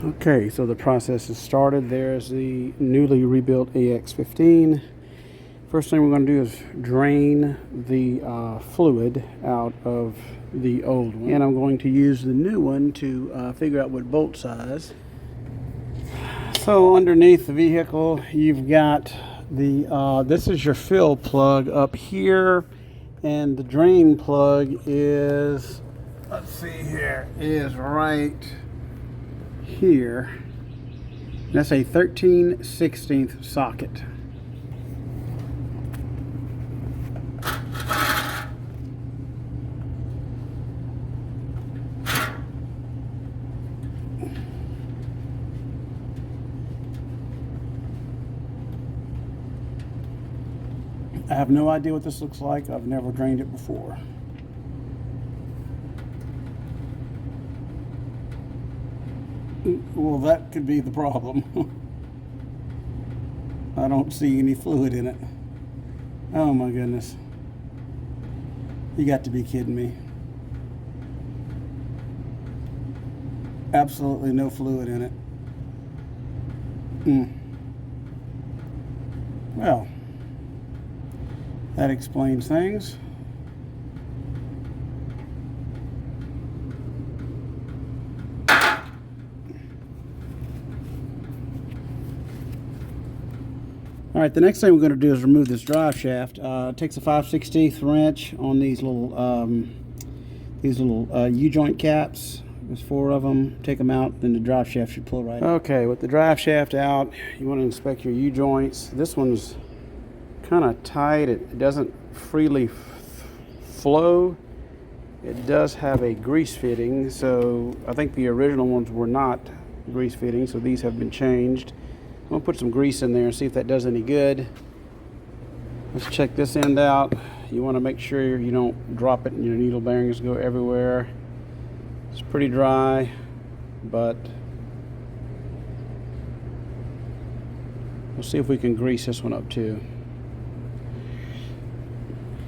Okay, so the process has started. There's the newly rebuilt AX15. First thing we're going to do is drain the fluid out of the old one. And I'm going to use the new one to figure out what bolt size. So underneath the vehicle, you've got the, this is your fill plug up here. And the drain plug is, let's see here, is right here. That's a 13/16 socket. I have no idea what this looks like. I've never drained it before. Well, that could be the problem. I don't see any fluid in it. Oh my goodness. You got to be kidding me. Absolutely no fluid in it. Well, that explains things. All right, the next thing we're going to do is remove this drive shaft. It takes a 5/16 wrench on these little U-joint caps. There's 4 of them. Take them out, then the drive shaft should pull right out. Okay, with the drive shaft out, you want to inspect your U-joints. This one's kind of tight. It doesn't freely flow. It does have a grease fitting, so I think the original ones were not grease fitting, so these have been changed. I'm going to put some grease in there and see if that does any good. Let's check this end out. You want to make sure you don't drop it and your needle bearings go everywhere. It's pretty dry, but we'll see if we can grease this one up too.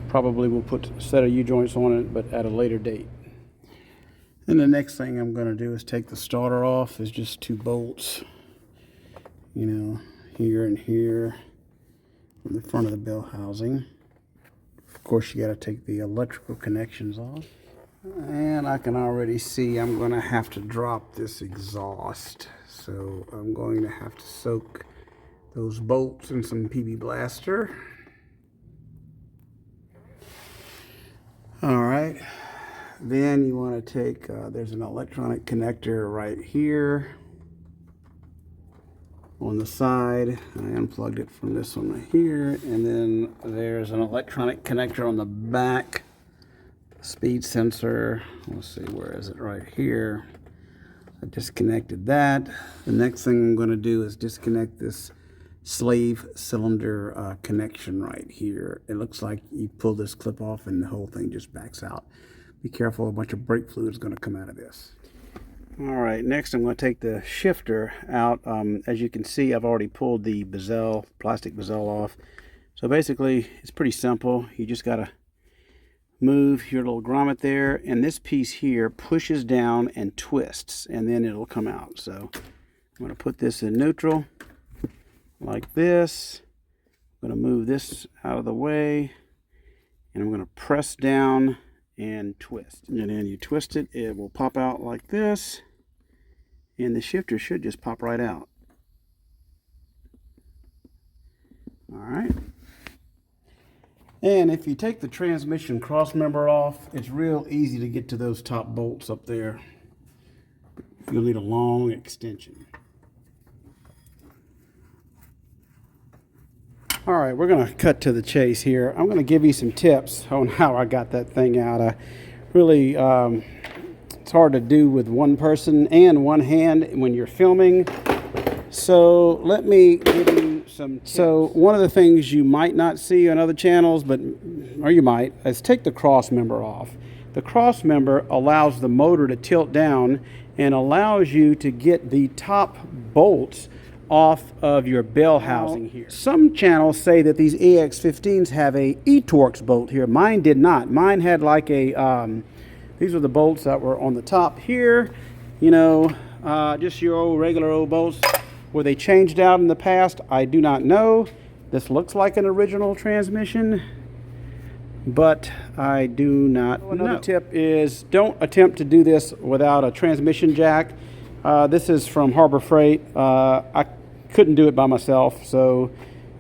Probably we'll put a set of U-joints on it, but at a later date. And the next thing I'm going to do is take the starter off. It's just 2 bolts. You know, here and here from the front of the bell housing. Of course, you got to take the electrical connections off. And I can already see I'm going to have to drop this exhaust. So I'm going to have to soak those bolts in some PB Blaster. All right. Then you want to take, there's an electronic connector right here on the side. I unplugged it from this one right here, and then there's an electronic connector on the back, speed sensor. Let's see, where is it? Right here. I disconnected that. The next thing I'm going to do is disconnect this slave cylinder connection right here. It looks like you pull this clip off and the whole thing just backs out. Be careful, a bunch of brake fluid is going to come out of this. All right, next I'm going to take the shifter out. As you can see, I've already pulled the bezel, plastic bezel off. So basically, it's pretty simple. You just got to move your little grommet there, and this piece here pushes down and twists, and then it'll come out. So I'm going to put this in neutral like this. I'm going to move this out of the way, and I'm going to press down and twist. And then you twist it, it will pop out like this, and the shifter should just pop right out. All right. And if you take the transmission cross member off, it's real easy to get to those top bolts up there. You'll need a long extension. All right, we're going to cut to the chase here. I'm going to give you some tips on how I got that thing out. Really, it's hard to do with one person and one hand when you're filming. So let me give you some tips. So one of the things you might not see on other channels, or you might, is take the cross member off. The cross member allows the motor to tilt down and allows you to get the top bolts off of your bell housing here. Some channels say that these AX15s have a E-Torx bolt here. Mine did not. Mine had like a, these were the bolts that were on the top here. You know, just your old regular old bolts. Were they changed out in the past? I do not know. This looks like an original transmission, but I do not know. Another tip is don't attempt to do this without a transmission jack. This is from Harbor Freight. I couldn't do it by myself, so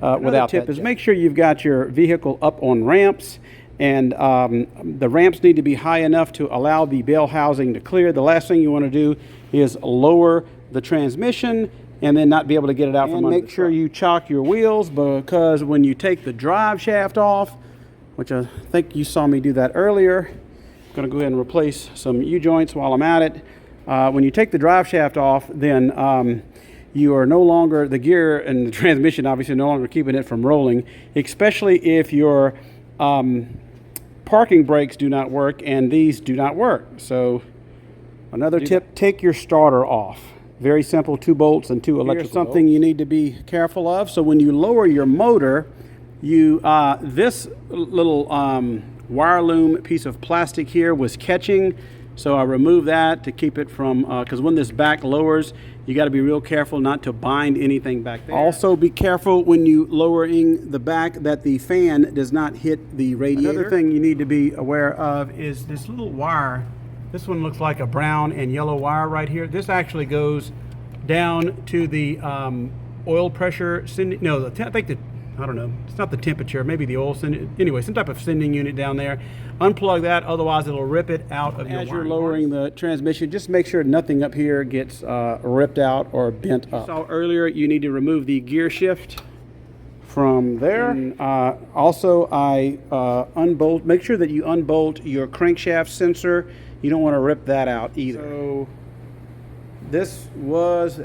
without tip is make sure you've got your vehicle up on ramps, and the ramps need to be high enough to allow the bell housing to clear. The last thing you want to do is lower the transmission and then not be able to get it out from under. Make sure you chock your wheels, because when you take the drive shaft off, which I think you saw me do that earlier, I'm going to go ahead and replace some U-joints while I'm at it. When you take the drive shaft off, then you are no longer, the gear and the transmission obviously no longer keeping it from rolling, especially if your parking brakes do not work and these do not work. So another tip, take your starter off. Very simple, 2 bolts and 2 electrical bolts. Something you need to be careful of. So when you lower your motor, this little wire loom piece of plastic here was catching, so I removed that to keep it from, because when this back lowers, you got to be real careful not to bind anything back there. Also be careful when you lowering the back that the fan does not hit the radiator. Another thing you need to be aware of is this little wire. This one looks like a brown and yellow wire right here. This actually goes down to the oil pressure sending, no, I don't know, it's not the temperature, maybe the oil sending, anyway, some type of sending unit down there. Unplug that, otherwise it'll rip it out of your wiring. As you're lowering the transmission, just make sure nothing up here gets ripped out or bent up. You saw earlier, you need to remove the gear shift from there. And, also, I make sure that you unbolt your crankshaft sensor. You don't want to rip that out either. So this was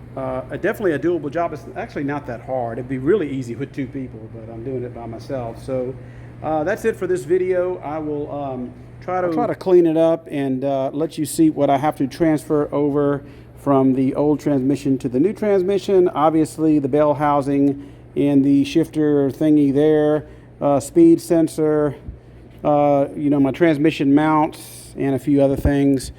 definitely a doable job. It's actually not that hard. It'd be really easy with 2 people, but I'm doing it by myself. So that's it for this video. I will try to clean it up and let you see what I have to transfer over from the old transmission to the new transmission. Obviously the bell housing and the shifter thingy there, speed sensor, my transmission mounts and a few other things.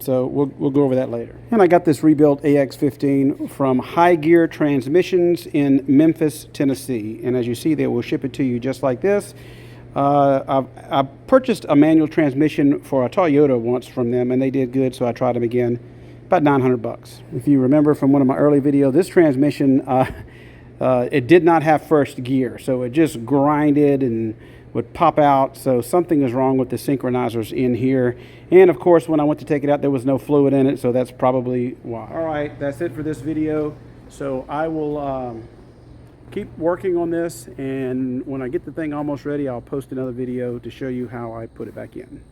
So we'll go over that later. And I got this rebuilt AX15 from High Gear Transmissions in Memphis, Tennessee. And as you see, they will ship it to you just like this. I purchased a manual transmission for a Toyota once from them, and they did good, so I tried them again. About $900. If you remember from one of my early videos, this transmission, it did not have first gear, so it just grinded and would pop out. So something is wrong with the synchronizers in here. And of course, when I went to take it out, there was no fluid in it, so that's probably why. All right, that's it for this video. So I will keep working on this, and when I get the thing almost ready, I'll post another video to show you how I put it back in.